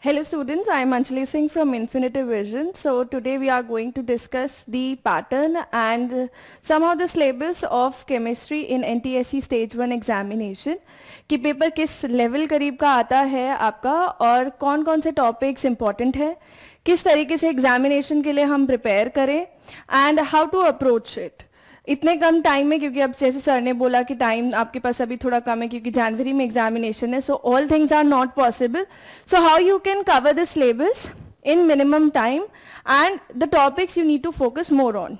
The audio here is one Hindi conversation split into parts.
Hello students, I am Anjali Singh from Infinitive Vision. So today we are going to discuss the pattern and some of the syllabus of chemistry in NTSC Stage 1 examination कि पेपर किस लेवल करीब का आता है आपका और कौन कौन से टॉपिक्स इंपॉर्टेंट है, किस तरीके से एग्जामिनेशन के लिए हम प्रिपेयर करें and how to approach it. इतने कम टाइम में, क्योंकि अब जैसे सर ने बोला कि टाइम आपके पास अभी थोड़ा कम है क्योंकि जनवरी में एग्जामिनेशन है, so all things are not possible. So how you can cover the syllabus in minimum time and the topics you need to focus more on.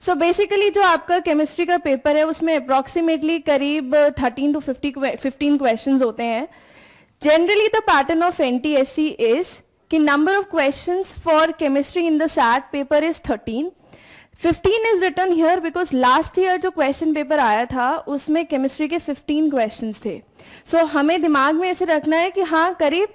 So basically जो आपका केमिस्ट्री का पेपर है उसमें अप्रॉक्सीमेटली करीब 13 to 15 क्वेश्चंस होते हैं. Generally the pattern of NTSC is कि number of questions for chemistry in the SAT paper is 13. 15 is written here because last year जो क्वेश्चन पेपर आया था उसमें केमिस्ट्री के 15 क्वेश्चंस थे. सो हमें दिमाग में ऐसे रखना है कि हाँ करीब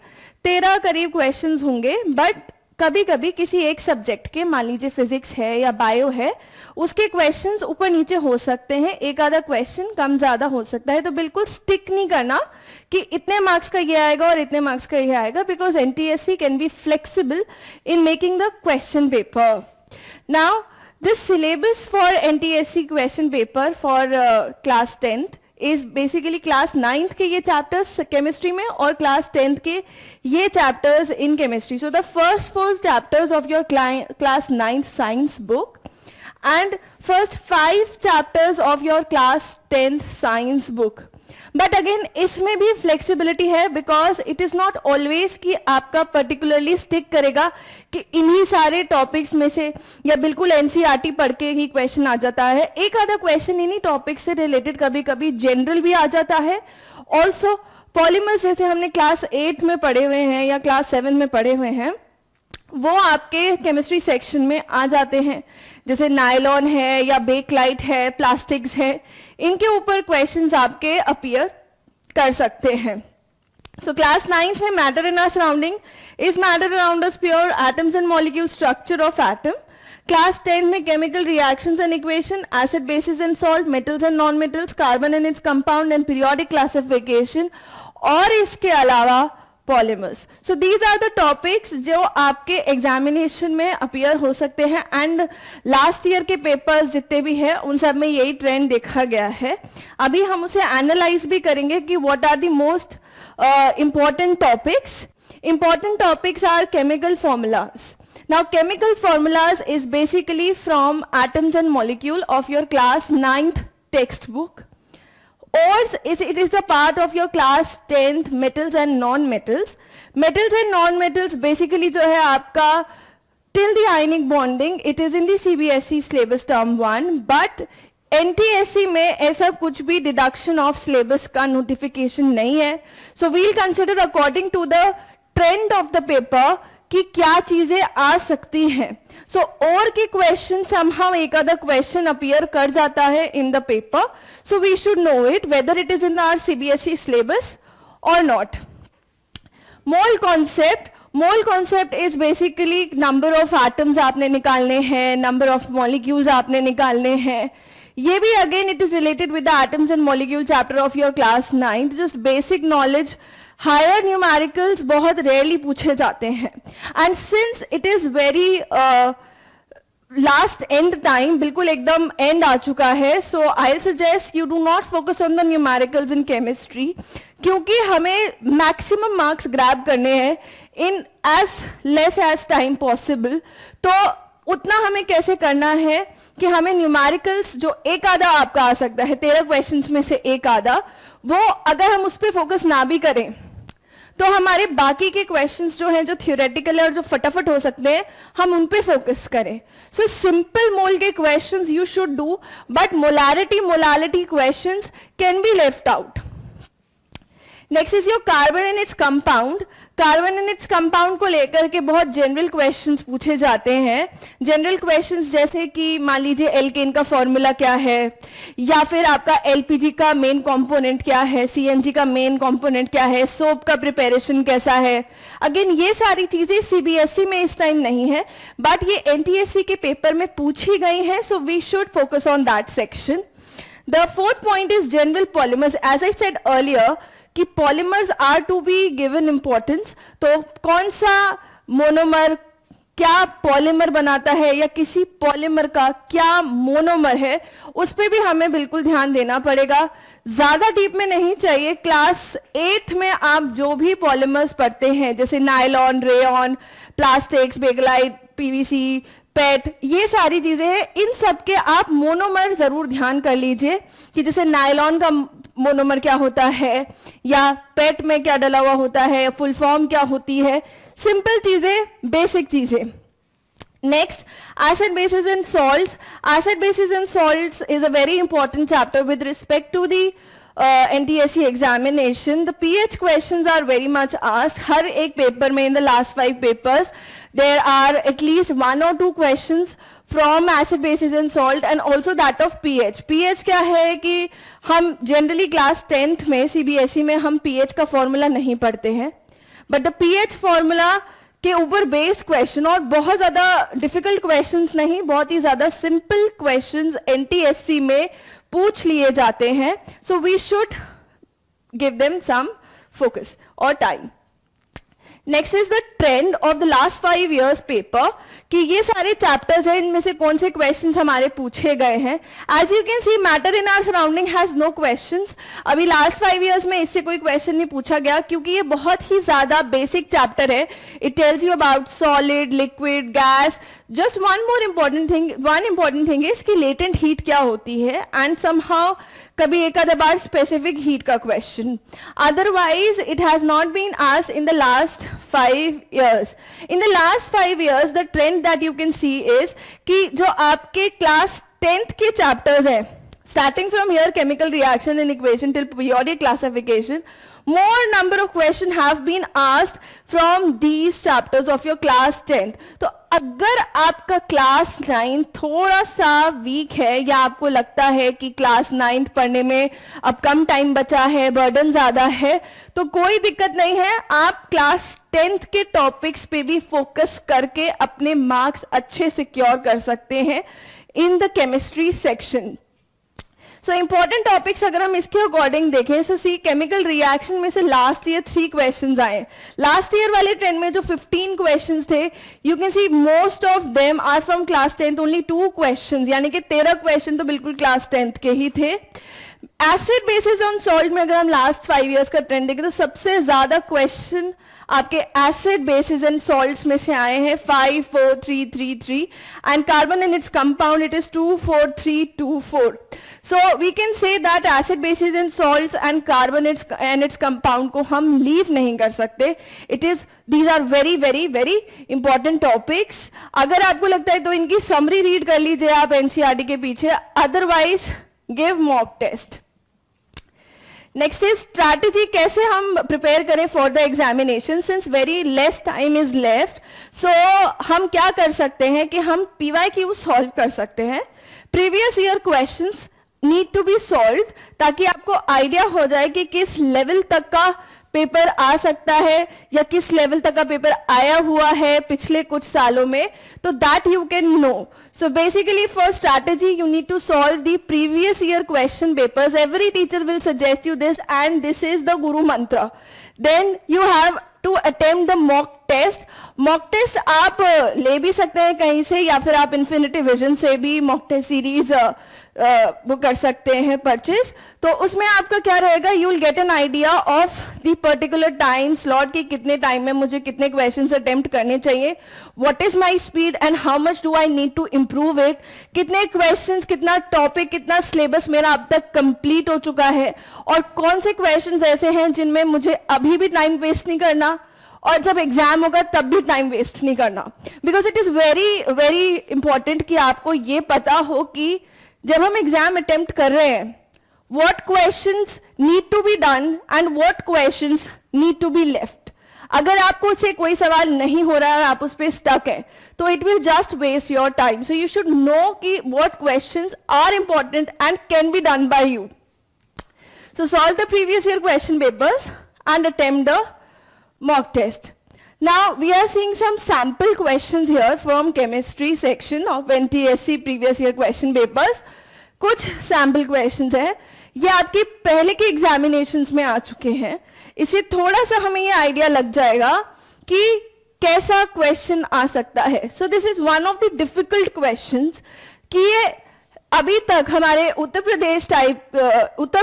13 करीब क्वेश्चंस होंगे, बट कभी कभी किसी एक सब्जेक्ट के, मान लीजिए फिजिक्स है या बायो है, उसके क्वेश्चंस ऊपर नीचे हो सकते हैं, एक आधा क्वेश्चन कम ज्यादा हो सकता है. तो बिल्कुल स्टिक नहीं करना कि इतने मार्क्स का ये आएगा और इतने मार्क्स का ये आएगा, because NTSC can be flexible in making the question paper. Now this syllabus for NTSC question paper for class 10th is basically class 9th के ये chapters chemistry में और class 10th के ये chapters in chemistry. So the first 4 chapters of your class 9th science book and first 5 chapters of your class 10th science book. But again इसमें भी फ्लेक्सिबिलिटी है because it is not always कि आपका पर्टिकुलरली स्टिक करेगा कि इन्हीं सारे टॉपिक्स में से या बिल्कुल एनसीईआरटी पढ़ के ही क्वेश्चन आ जाता है. एक आधा क्वेश्चन इन्हीं टॉपिक से रिलेटेड कभी कभी जनरल भी आ जाता है. ऑल्सो पॉलीमर्स जैसे हमने क्लास 8 में पढ़े हुए हैं या क्लास 7 में पढ़े हुए हैं वो आपके केमिस्ट्री सेक्शन में आ जाते हैं. जैसे नायलॉन है या बेकलाइट है, प्लास्टिक्स है, इनके ऊपर क्वेश्चंस आपके अपीयर कर सकते हैं. सो क्लास 9th में matter in our surrounding is matter around us pure atoms and molecule structure of atom. Class 10 में chemical reactions and equation, acid basis and salt, metals and non metals, carbon and its compound and periodic classification और इसके अलावा polymers. So these are the topics जो आपके एग्जामिनेशन में अपीयर हो सकते हैं एंड लास्ट ईयर के पेपर्स जितने भी हैं उन सब में यही ट्रेंड देखा गया है. अभी हम उसे एनालाइज भी करेंगे कि what are the most important topics. Important topics are chemical formulas. Now chemical formulas is basically from atoms and molecule of your class 9th textbook. Ores it is a part of your class 10th metals and non-metals. Metals and non-metals basically जो है आपका till the ionic bonding it is in the CBSE syllabus term 1, but NTSC में ऐसा कुछ भी deduction of syllabus का notification नहीं है. So we'll consider according to the trend of the paper कि क्या चीजें आ सकती हैं. सो और के क्वेश्चन समहाउ एक आधा क्वेश्चन अपीयर कर जाता है in the paper, so we should know it whether it is in our CBSE syllabus और not. Mole concept is basically number of atoms आपने निकालने हैं, नंबर ऑफ मॉलिक्यूल्स आपने निकालने हैं. ये भी again it is related with the atoms and molecule chapter of your class 9th. Just basic knowledge. Higher numericals बहुत रेयरली पूछे जाते हैं and since it is very last and time, बिल्कुल एकदम एंड आ चुका है, so I will suggest you do not focus on the numericals in chemistry क्योंकि हमें मैक्सिमम मार्क्स ग्रैब करने हैं in as less as time possible. तो उतना हमें कैसे करना है कि हमें न्यूमेरिकल्स जो एक आधा आपका आ सकता है 13 क्वेश्चंस में से एक आधा, वो अगर हम उस पर फोकस ना भी करें तो हमारे बाकी के क्वेश्चंस जो हैं जो थियोरेटिकल है और जो फटाफट हो सकते हैं हम उन पे फोकस करें. सो सिंपल मोल के questions you should do, but molality questions can be left out. Next is your carbon and its compound. Carbon and its compound को लेकर के बहुत जनरल क्वेश्चंस पूछे जाते हैं. जनरल क्वेश्चंस जैसे कि मान लीजिए एल्केन का फॉर्मूला क्या है, या फिर आपका एलपीजी का मेन कंपोनेंट क्या है, सीएनजी का मेन कंपोनेंट क्या है, सोप का प्रिपरेशन कैसा है. अगेन ये सारी चीजें सीबीएसई में इस टाइम नहीं है, बट ये एनटीएससी के पेपर में पूछी गई है, so we should focus on that section. The fourth point is general polymers. As I said earlier, कि polymers are to be given importance, तो कौन सा मोनोमर क्या पॉलीमर बनाता है या किसी पॉलीमर का क्या मोनोमर है, उस पर भी हमें बिल्कुल ध्यान देना पड़ेगा। ज्यादा डीप में नहीं चाहिए। क्लास 8th में आप जो भी पॉलीमर्स पढ़ते हैं जैसे नायलॉन, रेयॉन, प्लास्टिक्स, बेगलाइट, पीवीसी, पेट, ये सारी चीजें हैं, इन सब के आप मोनोमर जरूर ध्यान कर लीजिए कि जैसे नायलॉन का मोनोमर क्या होता है या पेट में क्या डला हुआ होता है, फुल फॉर्म क्या होती है, सिंपल चीजें, बेसिक चीजें। Next, acid bases and salts. Acid bases and salts is a very important chapter with respect to the NTSE examination. The pH questions are very much asked. हर एक पेपर में in the last 5 papers there are at least 1 or 2 questions from acid bases and salt and also that of pH. pH क्या है कि हम generally class 10th में CBSE में हम pH का formula नहीं पढ़ते हैं, but the pH formula के ऊपर बेस्ड क्वेश्चन, और बहुत ज्यादा डिफिकल्ट क्वेश्चंस नहीं, बहुत ही ज्यादा सिंपल क्वेश्चंस एनटीएससी में पूछ लिए जाते हैं। So we should give them some focus और time. Next is the trend of the last 5 years पेपर, कि ये सारे चैप्टर्स हैं, इनमें से कौन से क्वेश्चंस हमारे पूछे गए हैं। As you can see matter in our surrounding has no questions. अभी लास्ट 5 years में इससे कोई क्वेश्चन नहीं पूछा गया क्योंकि ये बहुत ही ज्यादा बेसिक चैप्टर है। It tells you about solid, liquid, gas. Just one important thing is कि लेटेंट हीट क्या होती है एंड समहाउ कभी एक आधा बार स्पेसिफिक हीट का question. Otherwise it has not been asked in the last 5 years. In the last 5 years, the trend that you can see is कि जो आपके क्लास 10th के चैप्टर्स हैं, starting from here chemical reaction and equation till periodic classification, more number of questions have been asked from these chapters of your class 10th. तो अगर आपका क्लास 9 थोड़ा सा वीक है या आपको लगता है कि क्लास 9 पढ़ने में अब कम टाइम बचा है, बर्डन ज्यादा है, तो कोई दिक्कत नहीं है, आप क्लास 10th के टॉपिक्स पे भी फोकस करके अपने मार्क्स अच्छे सिक्योर कर सकते हैं in the chemistry section. So important topics अगर हम इसके अकॉर्डिंग देखें, सो सी केमिकल रिएक्शन में से लास्ट ईयर 3 क्वेश्चंस आए। लास्ट ईयर वाले ट्रेंड में जो 15 क्वेश्चंस थे, you can see most of them are from class 10th, only 2 questions, यानी कि 13 क्वेश्चन तो बिल्कुल क्लास 10th के ही थे। एसिड बेसिस ऑन सॉल्ट में अगर हम लास्ट 5 years का ट्रेंड देखें तो सबसे ज्यादा क्वेश्चन आपके एसिड बेसिस एंड सॉल्ट्स में से आए हैं 5, 4, 3, 3, 3 and carbon and its compound it is 2, 4, 3, 2, 4. So we can say that acid bases and salts and carbon and its compound को हम लीव नहीं कर सकते. These are very very very important topics. अगर आपको लगता है तो इनकी समरी रीड कर लीजिए आप NCERT के पीछे, otherwise give mock test. Next is strategy, कैसे हम प्रिपेयर करें for the examination since very less time is left. So हम क्या कर सकते हैं कि हम PYQ सॉल्व कर सकते हैं. Previous year questions need to be solve ताकि आपको आइडिया हो जाए कि किस लेवल तक का पेपर आ सकता है या किस लेवल तक का पेपर आया हुआ है पिछले कुछ सालों में, तो that you can know. So basically for strategy you need to solve the previous year question papers. Every teacher will suggest you this and this is the guru mantra. Then you have to attempt the mock test. Mock test आप ले भी सकते हैं कहीं से या फिर आप इन्फिनिटी विजन से भी mock test सीरीज वो कर सकते हैं परचेज. तो उसमें आपका क्या रहेगा, you will get an idea of the particular time slot कि कितने टाइम में मुझे कितने क्वेश्चंस अटेम्प्ट करने चाहिए, what is my speed and how much do I need to improve it, कितने क्वेश्चंस, कितना टॉपिक, कितना सिलेबस मेरा अब तक कंप्लीट हो चुका है और कौन से क्वेश्चंस ऐसे हैं जिनमें मुझे अभी भी टाइम वेस्ट नहीं करना और जब एग्जाम होगा तब भी टाइम वेस्ट नहीं करना. Because it is very very important कि आपको ये पता हो कि जब हम एग्जाम अटेम्प्ट कर रहे हैं what questions need to be done and what questions need to be left. अगर आपको से कोई सवाल नहीं हो रहा है और आप उस पर स्टक है तो it will just waste your time. So you should know कि what questions are important and can be done by you. So solve the previous year question papers and attempt the mock test. Now we are seeing some sample questions here from chemistry section of NTSE previous year question papers. कुछ सैम्पल क्वेश्चंस हैं. ये आपके पहले के एग्जामिनेशंस में आ चुके हैं, इससे थोड़ा सा हमें ये आइडिया लग जाएगा कि कैसा क्वेश्चन आ सकता है. So this is one of the difficult questions कि ये अभी तक हमारे उत्तर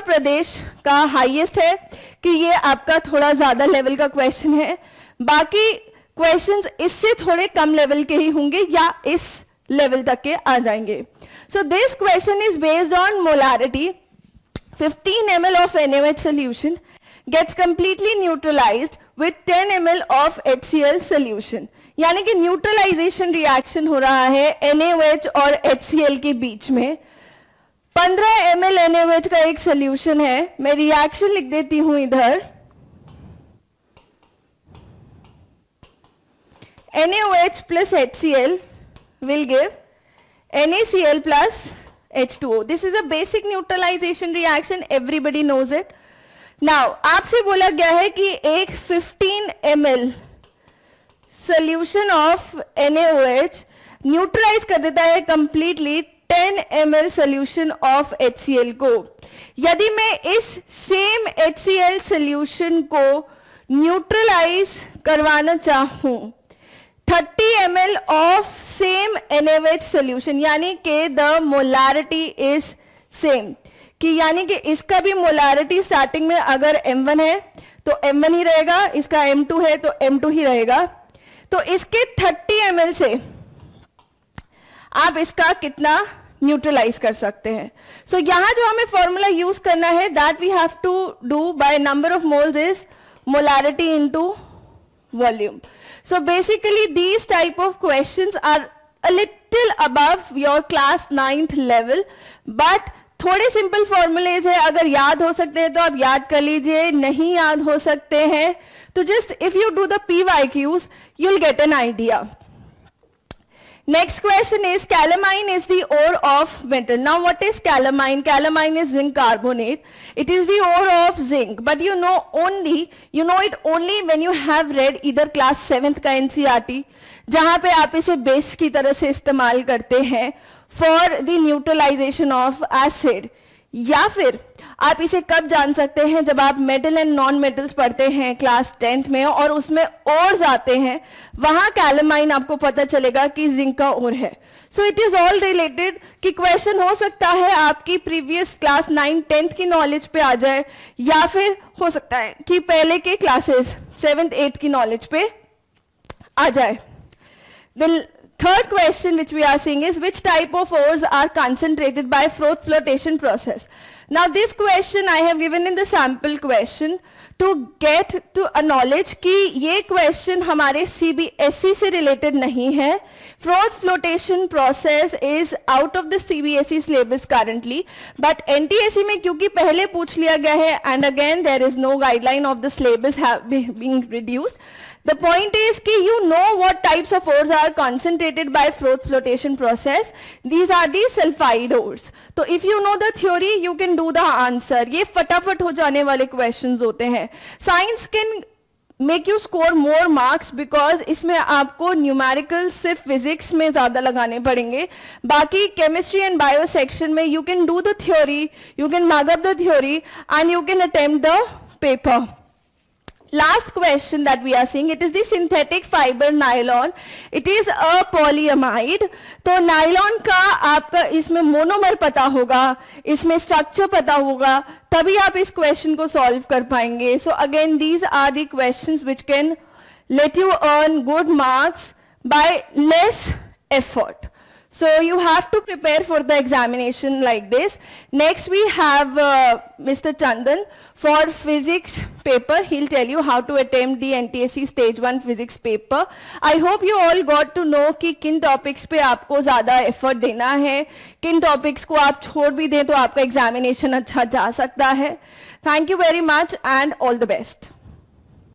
प्रदेश का हाईएस्ट है कि ये आपका थोड़ा ज्यादा लेवल का क्वेश्चन है. बाकी क्वेश्चंस इससे थोड़े कम लेवल के ही होंगे या इस लेवल तक के आ जाएंगे. So this question is based on molarity. 15 ml of NaOH solution gets completely neutralized with 10 ml of HCl solution. यानी कि न्यूट्रलाइजेशन रिएक्शन हो रहा है NaOH और HCl के बीच में. 15 ml NaOH का एक सोल्यूशन है. मैं रिएक्शन लिख देती हूं इधर. NaOH plus HCl will give NaCl plus H2O. This is a basic neutralization reaction. Everybody knows it. Now, आपसे बोला गया है कि एक 15 ml solution of NaOH neutralise कर देता है completely 10 ml solution of HCl को. यदि मैं इस सेम HCl solution को न्यूट्रलाइज करवाना चाहूं 30 ml of same NaOH solution, यानी कि the molarity is same, कि यानी कि इसका भी मोलारिटी स्टार्टिंग में अगर M1 है तो M1 ही रहेगा, इसका M2 है तो M2 ही रहेगा. तो इसके 30 ml से आप इसका कितना न्यूट्रलाइज कर सकते हैं. सो यहां जो हमें फॉर्मूला यूज करना है that we have to do by number of moles is molarity into volume. So basically these type of questions are a little above your class 9th level, but थोड़े सिंपल फॉर्मूलेज है. अगर याद हो सकते हैं तो आप याद कर लीजिए, नहीं याद हो सकते हैं तो just if you do the PYQs you'll get an idea. Next question is calamine is the ore of metal. Now what is calamine? Calamine is zinc carbonate. It is the ore of zinc, but you know it only when you have read either class 7th का NCERT, जहां पे आप इसे बेस की तरह से इस्तेमाल करते हैं for the neutralization of acid. या फिर आप इसे कब जान सकते हैं जब आप मेटल एंड नॉन मेटल्स पढ़ते हैं क्लास 10th में और उसमें ओर्स आते हैं, वहां कैलामाइन आपको पता चलेगा कि जिंक का ओर है. So it is all related कि क्वेश्चन हो सकता है आपकी प्रीवियस क्लास 9 10th की नॉलेज पे आ जाए या फिर हो सकता है कि पहले के क्लासेस 7th 8th की नॉलेज पे आ जाए. The third question which we are seeing is which type of ores are concentrated by froth flotation process. Now this question I have given in the sample question to get to a knowledge कि ये question हमारे CBSE से related नहीं है. Froth flotation process is out of the CBSE syllabus currently, but NTSE में क्योंकि पहले पूछ लिया गया है and again there is no guideline of the syllabus have been reduced. The point is कि you know what types of ores are concentrated by froth flotation process. These are the sulfide ores. तो if you know the theory, you can do the answer. ये फटाफट हो जाने वाले questions होते हैं. Science can make you score more marks because इसमें आपको numerical सिर्फ physics में ज़्यादा लगाने पड़ेंगे. बाकी chemistry and bio section में you can do the theory, you can mug up the theory and you can attempt the paper. Last question that we are seeing, it is the synthetic fiber nylon. It is a polyamide. तो nylon का आपका इसमें मोनोमर पता होगा, इसमें स्ट्रक्चर पता होगा, तभी आप इस क्वेश्चन को सॉल्व कर पाएंगे. So again these are the questions which can let you earn good marks by less effort. So you have to prepare for the examination like this. Next we have Mr. Chandan for physics paper. He'll tell you how to attempt the NTSE stage 1 physics paper. I hope you all got to know कि किन topics पे आपको ज़्यादा effort देना है, किन topics को आप छोड़ भी दें तो आपका examination अच्छा जा सकता है. Thank you very much and all the best.